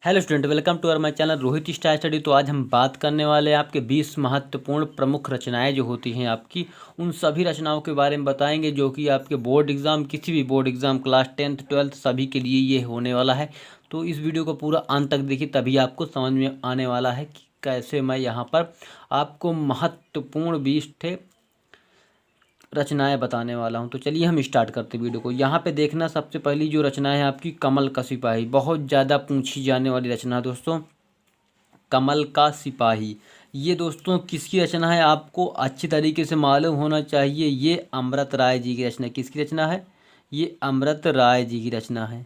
Hello student, welcome to our my channel Rohit star study. तो आज हम बात करने वाले हैं आपके 20 महत्वपूर्ण प्रमुख रचनाएं जो होती हैं आपकी, उन सभी रचनाओं के बारे में बताएंगे जो कि आपके बोर्ड एग्ज़ाम, किसी भी board exam, class 10th 12th सभी के लिए ये होने वाला है। तो इस वीडियो को पूरा अंत तक देखिए, तभी आपको समझ में आने वाला है कि कैसे मैं यहाँ पर आपको महत्वपूर्ण 20 रचनाएं बताने वाला हूं। तो चलिए हम स्टार्ट करते हैं वीडियो को। यहाँ पे देखना, सबसे पहली जो रचना है आपकी कमल का सिपाही, बहुत ज़्यादा पूछी जाने वाली रचना है दोस्तों। कमल का सिपाही, ये दोस्तों किसकी रचना है आपको अच्छी तरीके से मालूम होना चाहिए। ये अमृत राय जी की रचना। किसकी रचना है? ये अमृत राय जी की रचना है।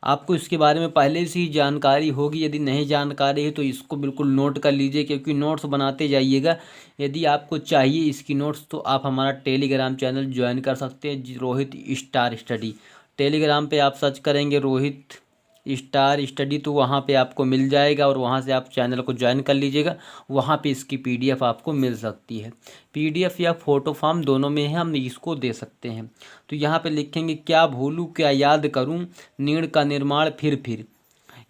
आपको इसके बारे में पहले से ही जानकारी होगी, यदि नहीं जानकारी है तो इसको बिल्कुल नोट कर लीजिए, क्योंकि नोट्स बनाते जाइएगा। यदि आपको चाहिए इसकी नोट्स तो आप हमारा टेलीग्राम चैनल ज्वाइन कर सकते हैं, रोहित स्टार स्टडी। टेलीग्राम पे आप सर्च करेंगे रोहित स्टार स्टडी तो वहाँ पे आपको मिल जाएगा, और वहाँ से आप चैनल को ज्वाइन कर लीजिएगा। वहाँ पे इसकी पीडीएफ आपको मिल सकती है। पीडीएफ या फोटो फॉर्म दोनों में है, हम इसको दे सकते हैं। तो यहाँ पे लिखेंगे, क्या भूलूं क्या याद करूं, नीड़ का निर्माण फिर।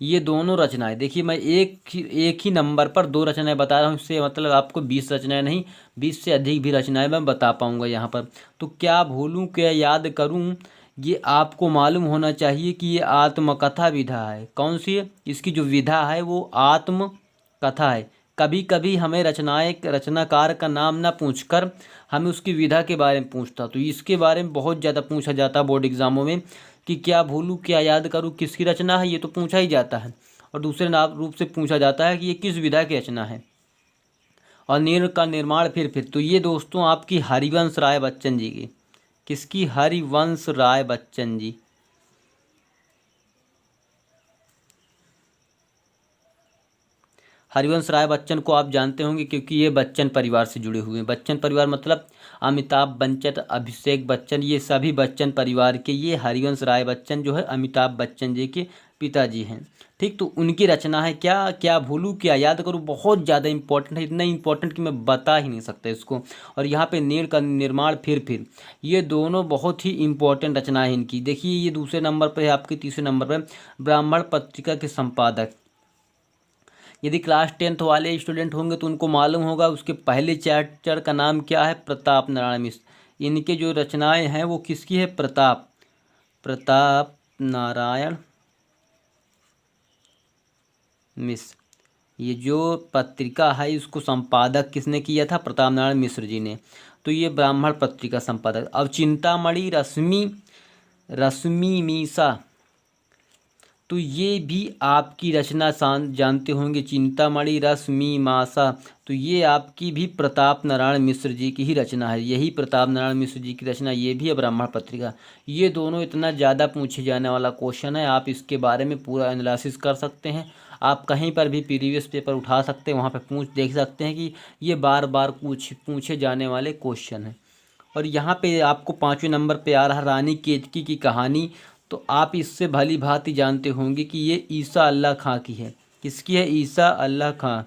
ये दोनों रचनाएं देखिए, मैं एक ही नंबर पर दो रचनाएं बता रहा हूँ। इससे मतलब आपको 20 रचनाएं नहीं, 20 से अधिक भी रचनाएं मैं बता पाऊंगा यहाँ पर। तो क्या भूलूं क्या याद करूं, ये आपको मालूम होना चाहिए कि ये आत्मकथा विधा है। कौन सी है? इसकी जो विधा है वो आत्मकथा है। कभी कभी हमें रचनाकार का नाम ना पूछकर हमें उसकी विधा के बारे में पूछता, तो इसके बारे में बहुत ज़्यादा पूछा जाता बोर्ड एग्जामों में कि क्या भूलूं क्या याद करूं किसकी रचना है, ये तो पूछा ही जाता है। और दूसरे नाम रूप से पूछा जाता है कि ये किस विधा की रचना है। और नीड़ का निर्माण फिर, तो ये दोस्तों आपकी हरिवंश राय बच्चन जी की। किसकी? हरिवंश राय बच्चन जी। हरिवंश राय बच्चन को आप जानते होंगे, क्योंकि ये बच्चन परिवार से जुड़े हुए हैं। बच्चन परिवार मतलब अमिताभ बच्चन, अभिषेक बच्चन, ये सभी बच्चन परिवार के ये हरिवंश राय बच्चन जो है अमिताभ बच्चन जी के पिताजी हैं। ठीक, तो उनकी रचना है क्या क्या भूलूं क्या याद करूं। बहुत ज़्यादा इंपॉर्टेंट है, इतना इंपॉर्टेंट कि मैं बता ही नहीं सकता इसको। और यहाँ पे नीड़ का निर्माण फिर, ये दोनों बहुत ही इंपॉर्टेंट रचना है इनकी। देखिए, ये दूसरे नंबर पर है आपके, तीसरे नंबर पर ब्राह्मण पत्रिका के संपादक। यदि क्लास 10th वाले स्टूडेंट होंगे तो उनको मालूम होगा, उसके पहले चैप्टर का नाम क्या है? प्रताप नारायण मिश्र। इनके जो रचनाएं हैं वो किसकी है? प्रताप नारायण मिश्र। ये जो पत्रिका है इसको संपादक किसने किया था? प्रताप नारायण मिश्र जी ने। तो ये ब्राह्मण पत्रिका संपादक। अब चिंतामणि रश्मि मीसा, तो ये भी आपकी रचना जानते होंगे, चिंतामणि रस मी मासा। तो ये आपकी भी प्रताप नारायण मिश्र जी की ही रचना है। यही प्रताप नारायण मिश्र जी की रचना ये भी है, ब्राह्मण पत्रिका। ये दोनों इतना ज़्यादा पूछे जाने वाला क्वेश्चन है, आप इसके बारे में पूरा एनालिसिस कर सकते हैं। आप कहीं पर भी प्रीवियस पेपर उठा सकते हैं, वहाँ पर देख सकते हैं कि ये बार बार पूछे जाने वाले क्वेश्चन हैं। और यहाँ पे आपको 5वें नंबर पे आ रहा रानी केतकी की कहानी। तो आप इससे भली भांति जानते होंगे कि ये ईसा अल्लाह खां की है। किसकी है? ईसा अल्लाह खां।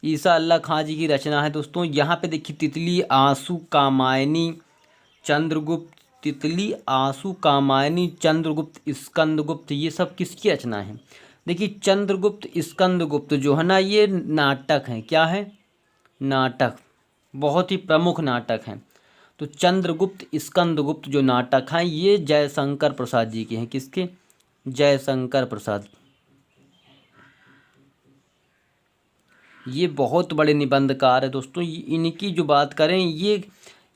ईसा अल्लाह खां जी की रचना है दोस्तों। यहाँ पे देखिए, तितली आंसू कामायनी चंद्रगुप्त, तितली आंसू कामायनी चंद्रगुप्त स्कंदगुप्त, ये सब किसकी रचना है? देखिए, चंद्रगुप्त स्कंदगुप्त जो है ना, ये नाटक हैं। क्या है? नाटक, बहुत ही प्रमुख नाटक हैं। तो चंद्रगुप्त स्कंदगुप्त जो नाटक हैं ये जयशंकर प्रसाद जी के हैं। किसके? जयशंकर प्रसाद। ये बहुत बड़े निबंधकार है दोस्तों। इनकी जो बात करें, ये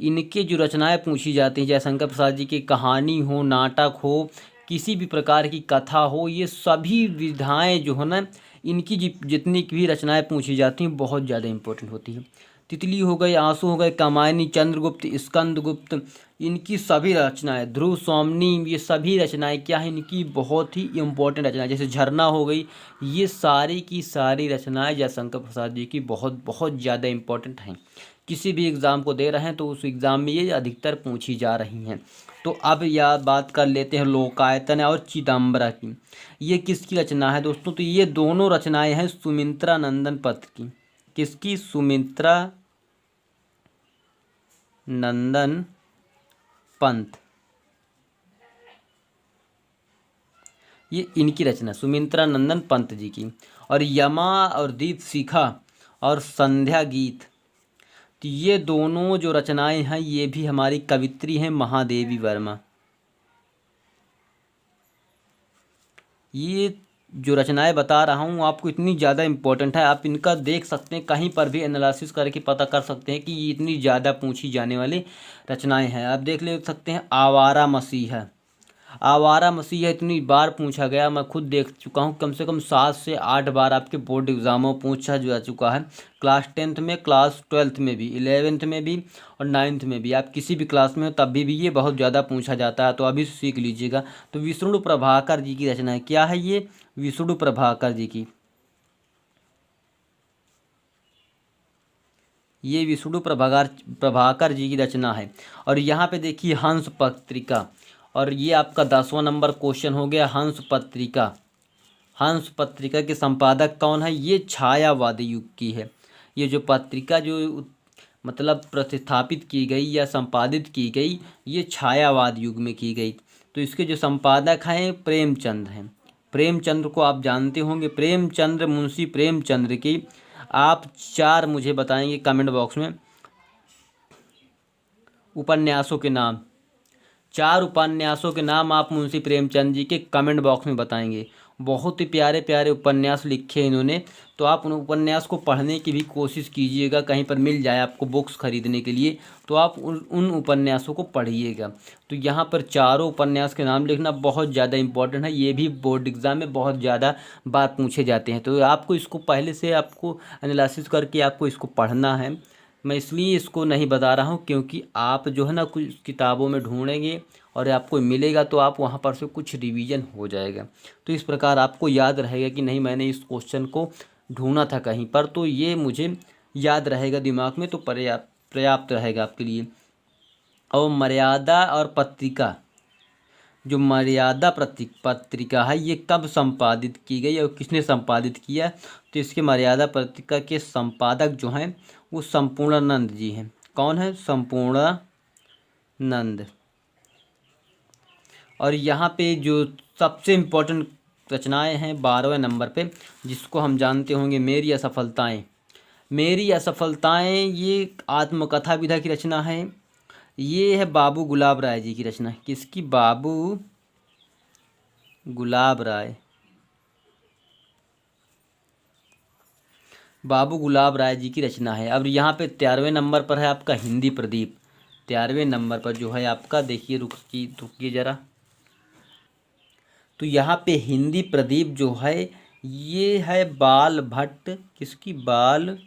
इनके जो रचनाएं पूछी जाती हैं, जयशंकर प्रसाद जी की कहानी हो, नाटक हो, किसी भी प्रकार की कथा हो, ये सभी विधाएं जो है ना, इनकी जितनी भी रचनाएं पूछी जाती हैं बहुत ज़्यादा इंपॉर्टेंट होती हैं। तितली हो गए, आंसू हो गए, कामायनी, चंद्रगुप्त, स्कंदगुप्त, इनकी सभी रचनाएं, ध्रुव स्वामिनी, ये सभी रचनाएं क्या है इनकी? बहुत ही इम्पोर्टेंट रचनाएं। जैसे झरना हो गई, ये सारी की सारी रचनाएं जयशंकर प्रसाद जी की बहुत बहुत ज़्यादा इम्पोर्टेंट हैं। किसी भी एग्ज़ाम को दे रहे हैं तो उस एग्ज़ाम में ये अधिकतर पूछी जा रही हैं। तो अब यह बात कर लेते हैं लोकायतन और चिदम्बरा की। ये किसकी रचना है दोस्तों? तो ये दोनों रचनाएं हैं सुमित्रा नंदन पथ की। किसकी? सुमित्रा नंदन पंत, ये इनकी रचना सुमित्रा नंदन पंत जी की। और यमा और दीप शिखा और संध्या गीत, तो ये दोनों जो रचनाएं हैं ये भी हमारी कवित्री हैं महादेवी वर्मा। ये जो रचनाएं बता रहा हूँ आपको इतनी ज़्यादा इम्पोर्टेंट है, आप इनका देख सकते हैं, कहीं पर भी एनालिसिस करके पता कर सकते हैं कि ये इतनी ज़्यादा पूछी जाने वाली रचनाएं हैं। आप देख ले सकते हैं आवारा मसीहा, आवारा मसीहा इतनी बार पूछा गया, मैं खुद देख चुका हूँ, कम से कम 7 से 8 बार आपके बोर्ड एग्जामों पूछा जा चुका है। क्लास 10th में, क्लास 12th में भी, 11th में भी और 9th में भी, आप किसी भी क्लास में हो तब भी ये बहुत ज़्यादा पूछा जाता है, तो अभी सीख लीजिएगा। तो विष्णु प्रभाकर जी की रचना है, क्या है ये, विष्णु प्रभाकर जी की, ये विष्णु प्रभाकर जी की रचना है। और यहाँ पे देखिए हंस पत्रिका, और ये आपका 10वां नंबर क्वेश्चन हो गया। हंस पत्रिका, हंस पत्रिका के संपादक कौन है, ये छायावादी युग की है। ये जो पत्रिका जो मतलब प्रतिस्थापित की गई या संपादित की गई, ये छायावाद युग में की गई। तो इसके जो संपादक हैं प्रेमचंद हैं। प्रेमचंद्र को आप जानते होंगे, प्रेमचंद्र, मुंशी प्रेमचंद्र की आप 4 मुझे बताएंगे कमेंट बॉक्स में उपन्यासों के नाम, 4 उपन्यासों के नाम आप मुंशी प्रेमचंद जी के कमेंट बॉक्स में बताएंगे। बहुत ही प्यारे प्यारे उपन्यास लिखे हैं इन्होंने, तो आप उन उपन्यास को पढ़ने की भी कोशिश कीजिएगा, कहीं पर मिल जाए आपको बुक्स खरीदने के लिए तो आप उन उपन्यासों को पढ़िएगा। तो यहाँ पर चारों उपन्यास के नाम लिखना बहुत ज़्यादा इंपॉर्टेंट है, ये भी बोर्ड एग्ज़ाम में बहुत ज़्यादा बार पूछे जाते हैं, तो आपको इसको पहले से आपको एनालिसिस करके आपको इसको पढ़ना है। मैं इसलिए इसको नहीं बता रहा हूँ क्योंकि आप जो है ना कुछ किताबों में ढूंढेंगे और आपको मिलेगा तो आप वहाँ पर से कुछ रिवीजन हो जाएगा, तो इस प्रकार आपको याद रहेगा कि नहीं मैंने इस क्वेश्चन को ढूंढा था कहीं पर, तो ये मुझे याद रहेगा दिमाग में, तो पर्याप्त रहेगा आपके लिए। और मर्यादा और पत्रिका, जो मर्यादा पत्रिका है ये कब संपादित की गई और किसने संपादित किया, तो इसके मर्यादा पत्रिका के संपादक जो हैं वो संपूर्णानंद जी हैं। कौन है, संपूर्णानंद। और यहाँ पे जो सबसे इम्पोर्टेंट रचनाएं हैं 12वें नंबर पे, जिसको हम जानते होंगे मेरी असफलताएं। मेरी असफलताएं ये आत्मकथा विधा की रचना है, ये है बाबू गुलाब राय जी की रचना। किसकी, बाबू गुलाब राय, बाबू गुलाब राय जी की रचना है। अब यहाँ पे 13वें नंबर पर है आपका हिंदी प्रदीप। 13वें नंबर पर जो है आपका, देखिए रुकिए ज़रा, तो यहाँ पे हिंदी प्रदीप जो है ये है बाल भट्ट, किसकी, बाल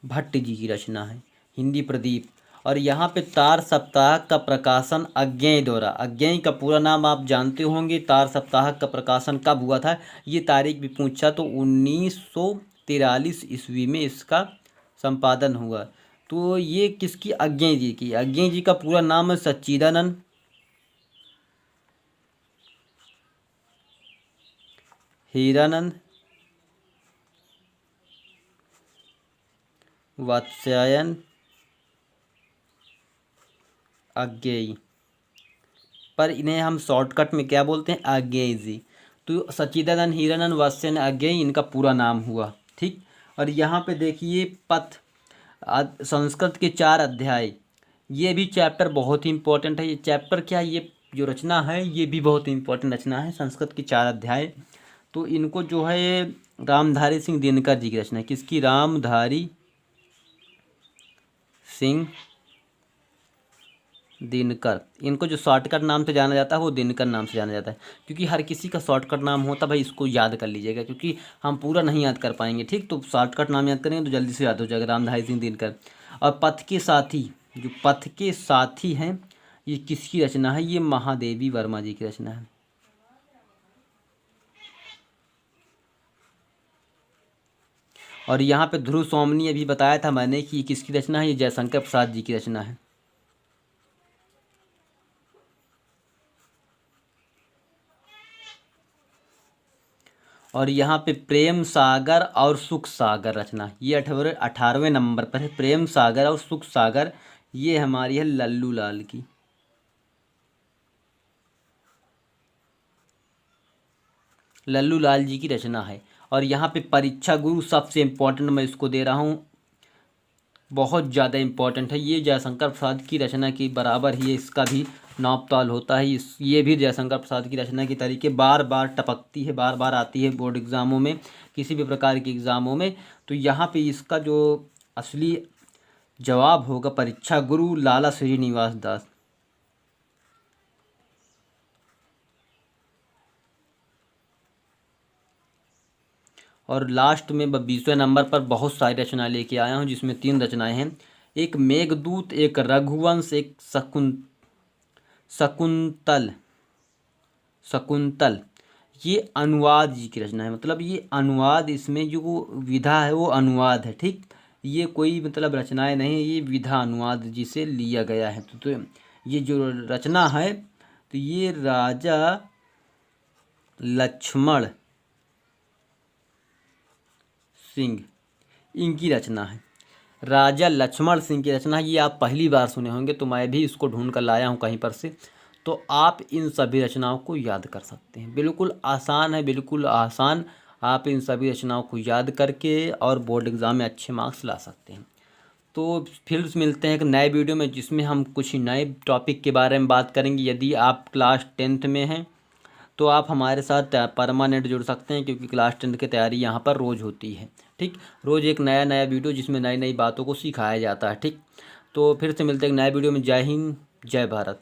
भट्ट जी की रचना है हिंदी प्रदीप। और यहाँ पे तार सप्ताह का प्रकाशन अज्ञेय द्वारा, अज्ञेय का पूरा नाम आप जानते होंगे, तार सप्ताह का प्रकाशन कब हुआ था ये तारीख भी पूछा, तो 1943 ईस्वी में इसका संपादन हुआ। तो ये किसकी, अज्ञेय जी की। अज्ञेय जी का पूरा नाम है सच्चिदानंद हीरानंद वात्स्यायन अज्ञेय, पर इन्हें हम शॉर्टकट में क्या बोलते हैं, अज्ञेय जी। तो सच्चिदानंद हीरानंद वात्स्यायन अज्ञेय इनका पूरा नाम हुआ, ठीक। और यहाँ पे देखिए पथ, संस्कृत के 4 अध्याय, ये भी चैप्टर बहुत ही इंपॉर्टेंट है। ये चैप्टर क्या, ये जो रचना है ये भी बहुत ही इंपॉर्टेंट रचना है, संस्कृत के 4 अध्याय। तो इनको जो है रामधारी सिंह दिनकर जी की रचना है। किसकी, रामधारी सिंह दिनकर। इनको जो शॉर्टकट नाम से जाना जाता है वो दिनकर नाम से जाना जाता है, क्योंकि हर किसी का शॉर्टकट नाम होता है, भाई इसको याद कर लीजिएगा क्योंकि हम पूरा नहीं याद कर पाएंगे, ठीक। तो शॉर्टकट नाम याद करेंगे तो जल्दी से याद हो जाएगा, रामधारी सिंह दिनकर। और पथ के साथी, जो पथ के साथी हैं ये किसकी रचना है, ये महादेवी वर्मा जी की रचना है। और यहाँ पे ध्रुव सोमनी अभी बताया था मैंने कि किसकी रचना है, ये जयशंकर प्रसाद जी की रचना है। और यहाँ पे प्रेम सागर और सुख सागर रचना, ये 18वें नंबर पर है। प्रेम सागर और सुख सागर ये हमारी है लल्लू लाल की। लल्लू लाल जी की रचना है। और यहाँ पे परीक्षा गुरु सबसे इम्पोर्टेंट मैं इसको दे रहा हूँ, बहुत ज़्यादा इम्पोर्टेंट है। ये जयशंकर प्रसाद की रचना के बराबर ही इसका भी नाप ताल होता है। ये भी जयशंकर प्रसाद की रचना के तरीके बार बार टपकती है, बार बार आती है बोर्ड एग्ज़ामों में, किसी भी प्रकार के एग्ज़ामों में। तो यहाँ पे इसका जो असली जवाब होगा परीक्षा गुरु लाला श्रीनिवास दास। और लास्ट में 20वें नंबर पर बहुत सारी रचनाएं लेके आया हूँ, जिसमें 3 रचनाएं हैं। एक मेघदूत, एक रघुवंश, एक शकुंतल। शकुंतल ये अनुवाद जी की रचना है। मतलब ये अनुवाद, इसमें जो विधा है वो अनुवाद है, ठीक। ये कोई मतलब रचनाएं नहीं है, ये विधा अनुवाद जी से लिया गया है। तो ये जो रचना है तो ये राजा लक्ष्मण सिंह इनकी रचना है। राजा लक्ष्मण सिंह की रचना, ये आप पहली बार सुने होंगे, तो मैं भी इसको ढूंढ कर लाया हूँ कहीं पर से। तो आप इन सभी रचनाओं को याद कर सकते हैं, बिल्कुल आसान है, बिल्कुल आसान। आप इन सभी रचनाओं को याद करके और बोर्ड एग्ज़ाम में अच्छे मार्क्स ला सकते हैं। तो फिर मिलते हैं एक नए वीडियो में, जिसमें हम कुछ नए टॉपिक के बारे में बात करेंगे। यदि आप क्लास 10th में हैं तो आप हमारे साथ परमानेंट जुड़ सकते हैं, क्योंकि क्लास 10th की तैयारी यहाँ पर रोज़ होती है, ठीक। रोज़ एक नया नया वीडियो जिसमें नई नई बातों को सिखाया जाता है, ठीक। तो फिर से मिलते हैं एक नए वीडियो में। जय हिंद, जय भारत।